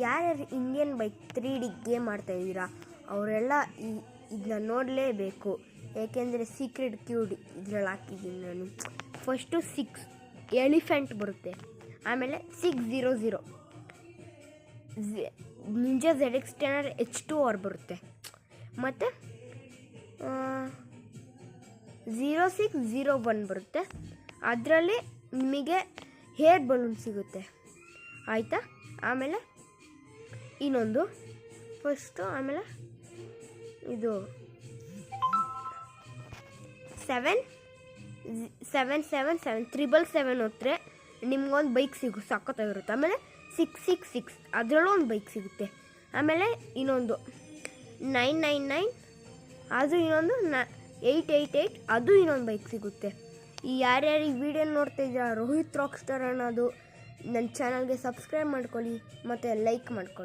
ಯಾರ್ಯಾರು Indian bike 3D game ಆಡ್ತಾಯಿದ್ದೀರಾ ಅವರೆಲ್ಲ ಇದನ್ನ ನೋಡಲೇಬೇಕು. ಏಕೆಂದರೆ ಸೀಕ್ರೆಟ್ ಕ್ಯೂಡ್ ಇದರಲ್ಲಿ ಹಾಕಿದ್ದೀನಿ ನಾನು. ಫಸ್ಟು 6 ಎಲಿಫೆಂಟ್ ಬರುತ್ತೆ, ಆಮೇಲೆ 600 ನಿಂಜಾ ZX-10R H2R ಬರುತ್ತೆ, ಮತ್ತು 0601 ಬರುತ್ತೆ. ಅದರಲ್ಲಿ ನಿಮಗೆ ಹೇರ್ ಬಲೂನ್ ಸಿಗುತ್ತೆ, ಆಯಿತಾ. ಆಮೇಲೆ ಇನ್ನೊಂದು ಫಸ್ಟು, ಆಮೇಲೆ ಇದು 777 ಹೊತ್ತರೆ ನಿಮ್ಗೊಂದು ಬೈಕ್ ಸಖತ್ತಾಗಿರುತ್ತೆ. ಆಮೇಲೆ 666 ಅದರಲ್ಲೂ ಒಂದು ಬೈಕ್ ಸಿಗುತ್ತೆ. ಆಮೇಲೆ ಇನ್ನೊಂದು 999 ಅದು, ಇನ್ನೊಂದು 888 ಅದು ಇನ್ನೊಂದು ಬೈಕ್ ಸಿಗುತ್ತೆ. ಯಾರ್ಯಾರು ಈ ವಿಡಿಯೋ ನೋಡ್ತಾ ಇದ್ದೀರಾ ರೋಹಿತ್ ರಾಕ್ ಸ್ಟಾರ್ ಅನ್ನೋದು ನನ್ನ ಚಾನಲ್ಗೆ ಸಬ್ಸ್ಕ್ರೈಬ್ ಮಾಡ್ಕೊಳ್ಳಿ ಮತ್ತು ಲೈಕ್ ಮಾಡ್ಕೊಳ್ಳಿ.